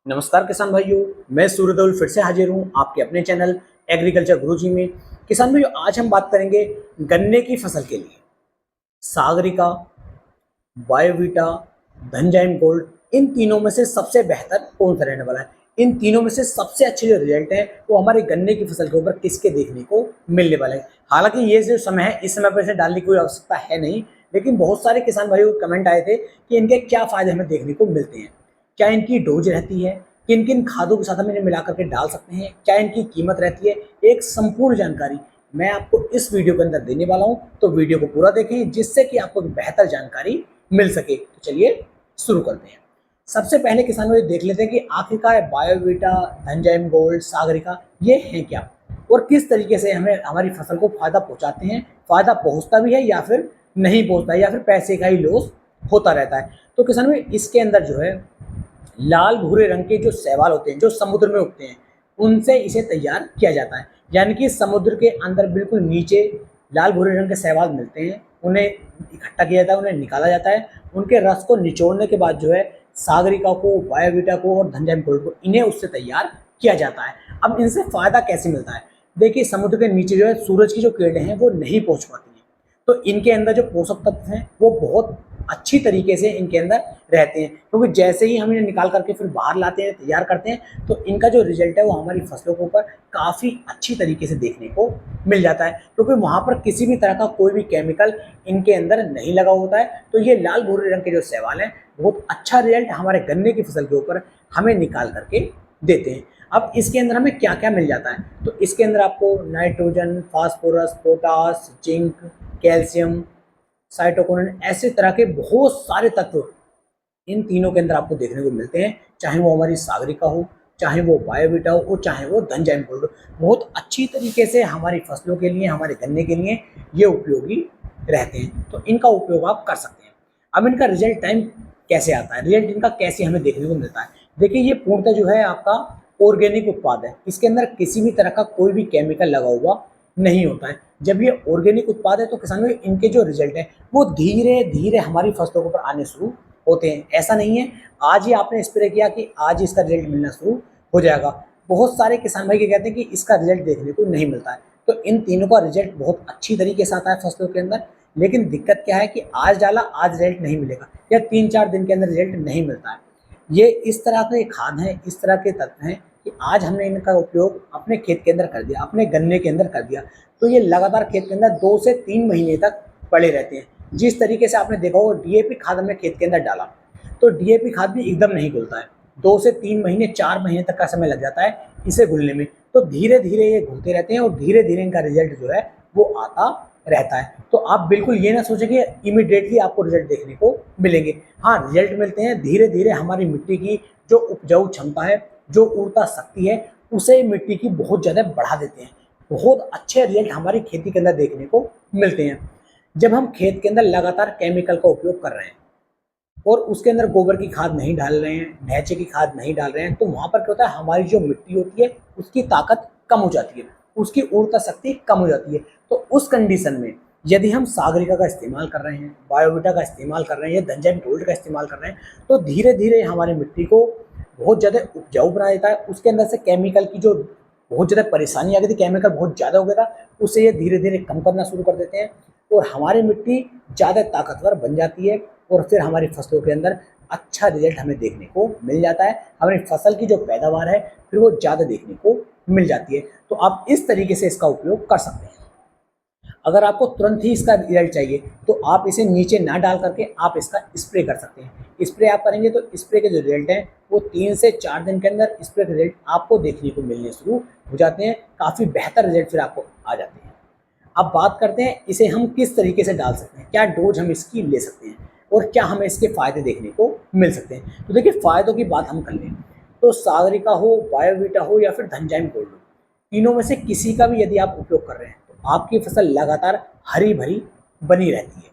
नमस्कार किसान भाइयों, मैं सूर्यदेव फिर से हाजिर हूँ आपके अपने चैनल एग्रीकल्चर गुरुजी में। किसान भाइयों, आज हम बात करेंगे गन्ने की फसल के लिए सागरिका, बायोवीटा, धनजाइम गोल्ड, इन तीनों में से सबसे बेहतर कौन सा रहने वाला है। इन तीनों में से सबसे अच्छे जो रिजल्ट है वो हमारे गन्ने की फसल के ऊपर किसके देखने को मिलने वाला है। हालांकि ये जो समय है, इस समय पर इसे डालने की कोई आवश्यकता है नहीं, लेकिन बहुत सारे किसान भाइयों को कमेंट आए थे कि इनके क्या फायदे हमें देखने को मिलते हैं, क्या इनकी डोज रहती है, किन किन खादों के साथ हम इन्हें मिला करके डाल सकते हैं, क्या इनकी कीमत रहती है। एक संपूर्ण जानकारी मैं आपको इस वीडियो के अंदर देने वाला हूं, तो वीडियो को पूरा देखें जिससे कि आपको बेहतर जानकारी मिल सके। तो चलिए शुरू करते हैं। सबसे पहले किसानों ये देख लेते हैं कि आखिरकार बायोवीटा, धनजाइम गोल्ड, सागरिका ये हैं क्या और किस तरीके से हमें हमारी फसल को फायदा पहुंचाते हैं। फायदा पहुंचता भी है या फिर नहीं पहुंचता है, या फिर पैसे का ही लॉस होता रहता है। तो किसानों इसके अंदर जो है लाल भूरे रंग के जो शैवाल होते हैं जो समुद्र में उगते हैं, उनसे इसे तैयार किया जाता है। यानी कि समुद्र के अंदर बिल्कुल नीचे लाल भूरे रंग के शैवाल मिलते हैं, उन्हें इकट्ठा किया जाता है, उन्हें निकाला जाता है। उनके रस को निचोड़ने के बाद जो है सागरिका को, बायोवीटा को और धनजाइम गोल्ड को, इन्हें उससे तैयार किया जाता है। अब इनसे फायदा कैसे मिलता है? देखिए, समुद्र के नीचे जो है सूरज की जो किरणें हैं वो नहीं पहुंच पाती हैं, तो इनके अंदर जो पोषक तत्व हैं वो बहुत अच्छी तरीके से इनके अंदर रहते हैं, क्योंकि जैसे ही हम इन्हें निकाल करके फिर बाहर लाते हैं, तैयार करते हैं, तो इनका जो रिजल्ट है वो हमारी फसलों के ऊपर काफ़ी अच्छी तरीके से देखने को मिल जाता है, क्योंकि वहाँ पर किसी भी तरह का कोई भी केमिकल इनके अंदर नहीं लगा होता है। तो ये लाल भूरे रंग के जो शैवाल हैं बहुत अच्छा रिजल्ट हमारे गन्ने की फसल के ऊपर हमें निकाल करके देते हैं। अब इसके अंदर हमें क्या क्या मिल जाता है? तो इसके अंदर आपको nitrogen, phosphorus, potash, zinc, calcium, cytokinin, ऐसे तरह के बहुत सारे तत्व इन तीनों के अंदर आपको देखने को मिलते हैं। चाहे वो हमारी सागरिका हो, चाहे वो बायोवीटा हो और चाहे वो धनजाइम गोल्ड हो, बहुत अच्छी तरीके से हमारी फसलों के लिए, हमारे गन्ने के लिए ये उपयोगी रहते हैं। तो इनका उपयोग आप कर सकते हैं। अब इनका रिजल्ट टाइम कैसे आता है, रिजल्ट इनका कैसे हमें देखने को मिलता है? देखिए, ये पूर्णतः जो है आपका ऑर्गेनिक उत्पाद है। इसके अंदर किसी भी तरह का कोई भी केमिकल लगा हुआ नहीं होता है। जब ये ऑर्गेनिक उत्पाद है तो किसानों इनके जो रिजल्ट है वो धीरे धीरे हमारी फसलों के ऊपर आने शुरू होते हैं। ऐसा नहीं है आज ही आपने स्प्रे किया कि आज ही इसका रिजल्ट मिलना शुरू हो जाएगा। बहुत सारे किसान भाई कहते हैं कि इसका रिजल्ट देखने को नहीं मिलता है। तो इन तीनों का रिजल्ट बहुत अच्छी तरीके से आता है फसलों के अंदर, लेकिन दिक्कत क्या है कि आज डाला आज रिजल्ट नहीं मिलेगा, या 3-4 दिन के अंदर रिजल्ट नहीं मिलता है। ये इस तरह के खाद हैं, इस तरह के तत्व हैं कि आज हमने इनका उपयोग अपने खेत के अंदर कर दिया, अपने गन्ने के अंदर कर दिया, तो ये लगातार खेत के अंदर 2 से 3 महीने तक पड़े रहते हैं। जिस तरीके से आपने देखा होगा डीएपी खाद हमने खेत के अंदर डाला, तो डीएपी खाद भी एकदम नहीं घुलता है। 2 से 3 महीने, 4 महीने तक का समय लग जाता है इसे घुलने में। तो धीरे धीरे ये घुलते रहते हैं और धीरे धीरे इनका रिजल्ट जो है वो आता रहता है। तो आप बिल्कुल ये ना सोचें कि इमीडिएटली आपको रिजल्ट देखने को मिलेंगे। हाँ, रिजल्ट मिलते हैं धीरे धीरे। हमारी मिट्टी की जो उपजाऊ क्षमता है, जो उर्वरता शक्ति है, उसे मिट्टी की बहुत ज़्यादा बढ़ा देते हैं। बहुत अच्छे रिजल्ट हमारी खेती के अंदर देखने को मिलते हैं। जब हम खेत के अंदर लगातार केमिकल का उपयोग कर रहे हैं और उसके अंदर गोबर की खाद नहीं डाल रहे हैं, ढैंचे की खाद नहीं डाल रहे हैं, तो वहाँ पर क्या होता है, हमारी जो मिट्टी होती है उसकी ताकत कम हो जाती है, उसकी उर्वरता शक्ति कम हो जाती है। तो उस कंडीशन में यदि हम सागरिका का इस्तेमाल कर रहे हैं, बायोवीटा का इस्तेमाल कर रहे हैं या धनजाइम गोल्ड का इस्तेमाल कर रहे हैं, तो धीरे धीरे हमारी मिट्टी को बहुत ज़्यादा उपजाऊ बना देता है। उसके अंदर से केमिकल की जो बहुत ज़्यादा परेशानी आ गई थी, केमिकल बहुत ज़्यादा हो गया था, उसे ये धीरे धीरे कम करना शुरू कर देते हैं और हमारी मिट्टी ज़्यादा ताकतवर बन जाती है और फिर हमारी फसलों के अंदर अच्छा रिजल्ट हमें देखने को मिल जाता है। हमारी फसल की जो पैदावार है फिर वो ज़्यादा देखने को मिल जाती है। तो आप इस तरीके से इसका उपयोग कर सकते हैं। अगर आपको तुरंत ही इसका रिजल्ट चाहिए तो आप इसे नीचे ना डाल करके आप इसका स्प्रे कर सकते हैं। स्प्रे आप करेंगे तो स्प्रे के जो रिजल्ट हैं वो 3 से 4 दिन के अंदर स्प्रे के रिजल्ट आपको देखने को मिलने शुरू हो जाते हैं। काफ़ी बेहतर रिजल्ट फिर आपको आ जाते हैं। अब बात करते हैं इसे हम किस तरीके से डाल सकते हैं, क्या डोज हम इसकी ले सकते हैं और क्या हमें इसके फ़ायदे देखने को मिल सकते हैं। तो देखिए, फ़ायदों की बात हम कर लें तो सागरिका हो, बायोवीटा हो या फिर धनजाइम गोल्ड हो, तीनों में से किसी का भी यदि आप उपयोग कर रहे हैं तो आपकी फसल लगातार हरी भरी बनी रहती है।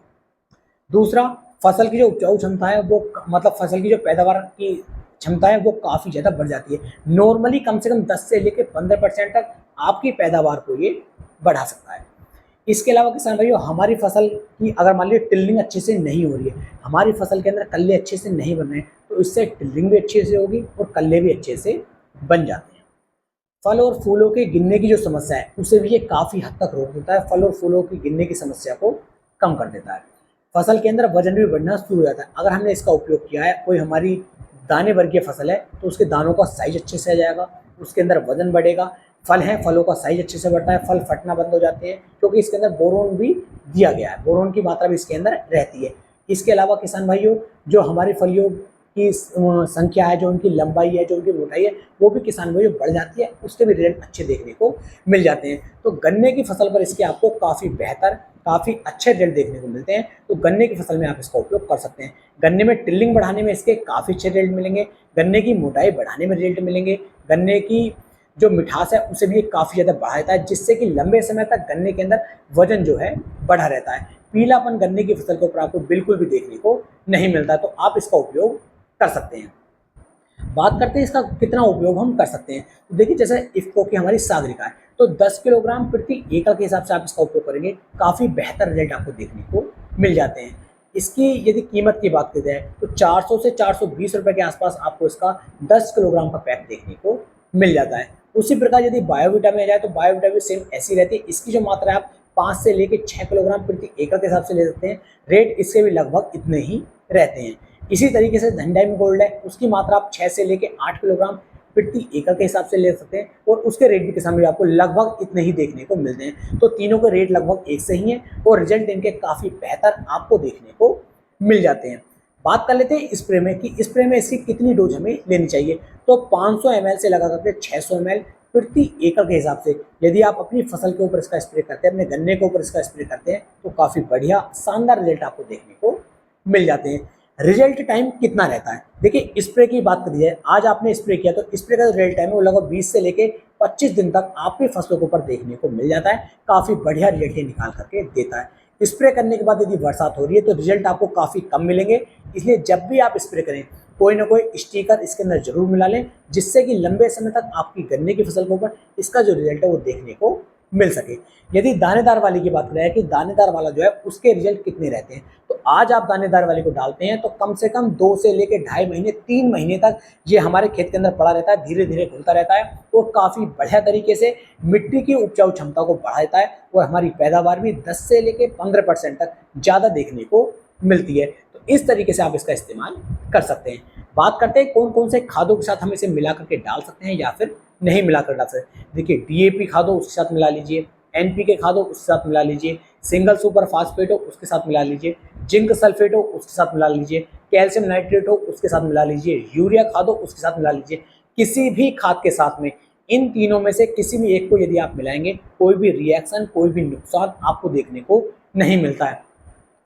दूसरा, फसल की जो उपजाऊ क्षमता है वो मतलब फसल की जो पैदावार की क्षमता है वो काफ़ी ज़्यादा बढ़ जाती है। नॉर्मली कम से कम 10 से लेकर 15% तक आपकी पैदावार को ये बढ़ा सकता है। इसके अलावा किसान भाइयों, हमारी फसल की अगर मान लीजिए टिल्लिंग अच्छे से नहीं हो रही है, हमारी फसल के अंदर कल्ले अच्छे से नहीं बन रहे हैं, तो तो इससे टिल्लिंग भी अच्छे से होगी और कल्ले भी अच्छे से बन जाते हैं। फल और फूलों के गिरने की जो समस्या है उसे भी ये काफ़ी हद तक रोक देता है, फल और फूलों की गिरने की समस्या को कम कर देता है। फसल के अंदर वजन भी बढ़ना शुरू हो जाता है। अगर हमने इसका उपयोग किया है, कोई हमारी दाने वर्गीय फसल है तो उसके दानों का साइज अच्छे से आ जाएगा, उसके अंदर वजन बढ़ेगा। फल है, फलों का साइज अच्छे से बढ़ता है, फल फटना बंद हो जाते हैं क्योंकि इसके अंदर बोरोन भी दिया गया है, बोरोन की मात्रा भी इसके अंदर रहती है। इसके अलावा किसान भाइयों, जो हमारी फलियों की संख्या है, जो उनकी लंबाई है, जो उनकी मोटाई है, वो भी किसान भाइयों बढ़ जाती है, उसके भी रिजल्ट अच्छे देखने को मिल जाते हैं। तो गन्ने की फसल पर इसके आपको काफ़ी बेहतर, काफ़ी अच्छे रिजल्ट देखने को मिलते हैं। तो गन्ने की फसल में आप इसका उपयोग कर सकते हैं। गन्ने में टिल्लिंग बढ़ाने में इसके काफ़ी अच्छे रिजल्ट मिलेंगे, गन्ने की मोटाई बढ़ाने में रिजल्ट मिलेंगे, गन्ने की जो मिठास है उसे भी ये काफ़ी ज़्यादा बढ़ा देता है, जिससे कि लंबे समय तक गन्ने के अंदर वजन जो है बढ़ा रहता है। पीलापन गन्ने की फसल के ऊपर आपको बिल्कुल भी देखने को नहीं मिलता, तो आप इसका उपयोग कर सकते हैं। बात करते हैं इसका कितना उपयोग हम कर सकते हैं। तो देखिए, जैसे इफ्को की हमारी सागरिका है तो 10 किलोग्राम प्रति एकड़ के हिसाब से आप इसका उपयोग करेंगे, काफ़ी बेहतर रिजल्ट आपको देखने को मिल जाते हैं। इसकी यदि कीमत की बात की जाए तो 400 से 420 रुपये के आसपास आपको इसका 10 किलोग्राम का पैक देखने को मिल जाता है। उसी प्रकार यदि बायोविटा में जाए तो बायोविटा भी सेम ऐसी रहती है। इसकी जो मात्रा है आप 5 से लेकर 6 किलोग्राम प्रति एकड़ के हिसाब से ले सकते हैं, रेट इसके भी लगभग इतने ही रहते हैं। इसी तरीके से धनडाइम गोल्ड है, उसकी मात्रा आप 6 से लेकर 8 किलोग्राम प्रति एकड़ के हिसाब से ले सकते हैं और उसके रेट भी किसान भाई आपको लगभग इतने ही देखने को मिलते हैं। तो तीनों के रेट लगभग एक से ही हैं और रिजल्ट इनके काफ़ी बेहतर आपको देखने को मिल जाते हैं। बात कर लेते हैं स्प्रे में कि स्प्रे में इसकी कितनी डोज हमें लेनी चाहिए। तो 500 ml से लगा करके 600 ml प्रति एकड़ के हिसाब से यदि आप अपनी फसल के ऊपर इसका स्प्रे करते हैं, अपने गन्ने के ऊपर इसका स्प्रे करते हैं, तो काफ़ी बढ़िया शानदार रिजल्ट आपको देखने को मिल जाते हैं। रिजल्ट टाइम कितना रहता है, देखिए स्प्रे की बात करी जाए, आज आपने स्प्रे किया तो स्प्रे का जो रिजल्ट टाइम है वो लगभग 20 से लेके 25 दिन तक आपकी फसलों के ऊपर देखने को मिल जाता है। काफ़ी बढ़िया रिजल्ट ये निकाल करके देता है। स्प्रे करने के बाद यदि बरसात हो रही है तो रिजल्ट आपको काफ़ी कम मिलेंगे, इसलिए जब भी आप स्प्रे करें कोई ना कोई स्टिकर इसके अंदर जरूर मिला लें, जिससे कि लंबे समय तक आपकी गन्ने की फसल के ऊपर इसका जो रिजल्ट है वो देखने को मिल सके। यदि दानेदार वाली की बात करें कि दानेदार वाला जो है उसके रिजल्ट कितने रहते हैं, तो आज आप दानेदार वाली को डालते हैं तो कम से कम 2 से लेकर 2.5 महीने 3 महीने तक ये हमारे खेत के अंदर पड़ा रहता है, धीरे धीरे घुलता रहता है और काफ़ी बढ़िया तरीके से मिट्टी की उपजाऊ क्षमता को बढ़ा देता है और हमारी पैदावार भी 10 से लेकर 15% तक ज़्यादा देखने को मिलती है। तो इस तरीके से आप इसका इस्तेमाल कर सकते हैं। बात करते हैं कौन कौन से खादों के साथ हम इसे मिला करके डाल सकते हैं या फिर नहीं मिलाकर डाल सकते। देखिए, डीएपी खाद हो उसके साथ मिला लीजिए, एनपीके खाद हो उसके साथ मिला लीजिए, सिंगल सुपर फास्फेट हो उसके साथ मिला लीजिए, जिंक सल्फेट हो उसके साथ मिला लीजिए, कैल्शियम नाइट्रेट हो उसके साथ मिला लीजिए, यूरिया खाद हो उसके साथ मिला लीजिए। किसी भी खाद के साथ में इन तीनों में से किसी भी एक को यदि आप मिलाएंगे, कोई भी रिएक्शन, कोई भी नुकसान आपको देखने को नहीं मिलता है,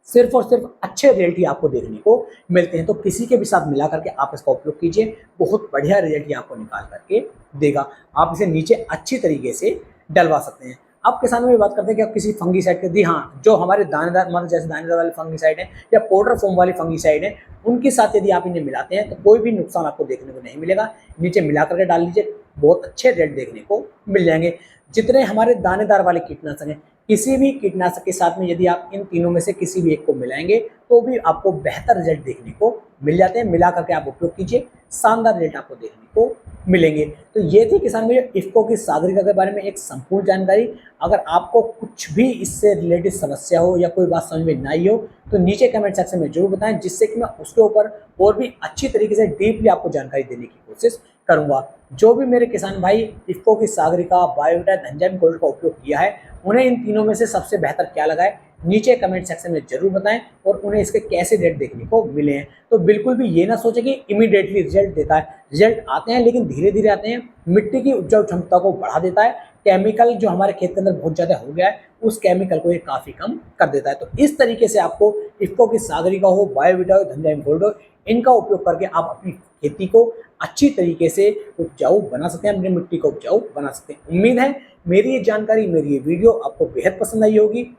सिर्फ और सिर्फ अच्छे रिजल्ट ही आपको देखने को मिलते हैं। तो किसी के भी साथ मिला करके आप इसका उपयोग कीजिए, बहुत बढ़िया रिजल्ट ही आपको निकाल करके देगा। आप इसे नीचे अच्छी तरीके से डलवा सकते हैं। अब किसानों में बात करते हैं कि आप किसी फंगीसाइड के दी, हाँ, जो हमारे दानेदार मतलब जैसे दानेदार वाली फंगीसाइड है या पाउडर फॉर्म वाली फंगीसाइड है, उनके साथ यदि आप इन्हें मिलाते हैं तो कोई भी नुकसान आपको देखने को नहीं मिलेगा। नीचे मिला करके डाल लीजिए, बहुत अच्छे रिजल्ट देखने को मिल जाएंगे। जितने हमारे दानेदार वाले कीटनाशक हैं, किसी भी कीटनाशक के साथ में यदि आप इन तीनों में से किसी भी एक को मिलाएंगे तो भी आपको बेहतर रिजल्ट देखने को मिल जाते हैं। मिला करके आप उपयोग कीजिए, शानदार रिजल्ट आपको देखने को मिलेंगे। तो ये थी किसान भाई इफ्को की सागरिका के बारे में एक संपूर्ण जानकारी। अगर आपको कुछ भी इससे रिलेटेड समस्या हो या कोई बात समझ में ना आई हो तो नीचे कमेंट सेक्शन में जरूर बताएं, जिससे कि मैं उसके ऊपर और भी अच्छी तरीके से डीपली आपको जानकारी देने की कोशिश करूंगा। जो भी मेरे किसान भाई इफ्को की सागरिका, बायोविटा, धनजैम गोल्ड का उपयोग किया है, उन्हें इन तीनों में से सबसे बेहतर क्या लगा है नीचे कमेंट सेक्शन में जरूर बताएं और उन्हें इसके कैसे रेट देखने को मिले हैं। तो बिल्कुल भी ये ना सोचें कि इमीडिएटली रिजल्ट देता है, रिजल्ट आते हैं लेकिन धीरे धीरे आते हैं। मिट्टी की उपजाऊ क्षमता को बढ़ा देता है, केमिकल जो हमारे खेत के अंदर बहुत ज़्यादा हो गया है उस केमिकल को ये काफ़ी कम कर देता है। तो इस तरीके से आपको इफ्को की सागरिका हो, बायोविटा हो, धनजैम गोल्ड हो, इनका उपयोग करके आप अपनी खेती को अच्छी तरीके से उपजाऊ बना सकते हैं, अपनी मिट्टी को उपजाऊ बना सकते हैं। उम्मीद है मेरी ये जानकारी, मेरी ये वीडियो आपको बेहद पसंद आई होगी।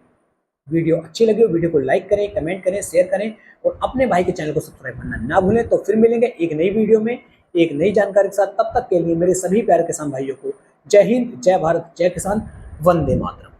वीडियो अच्छी लगी हो वीडियो को लाइक करें, कमेंट करें, शेयर करें और अपने भाई के चैनल को सब्सक्राइब करना ना भूलें। तो फिर मिलेंगे एक नई वीडियो में एक नई जानकारी के साथ। तब तक के लिए मेरे सभी प्यारे किसान भाइयों को जय हिंद, जय भारत, जय किसान, वंदे मातरम।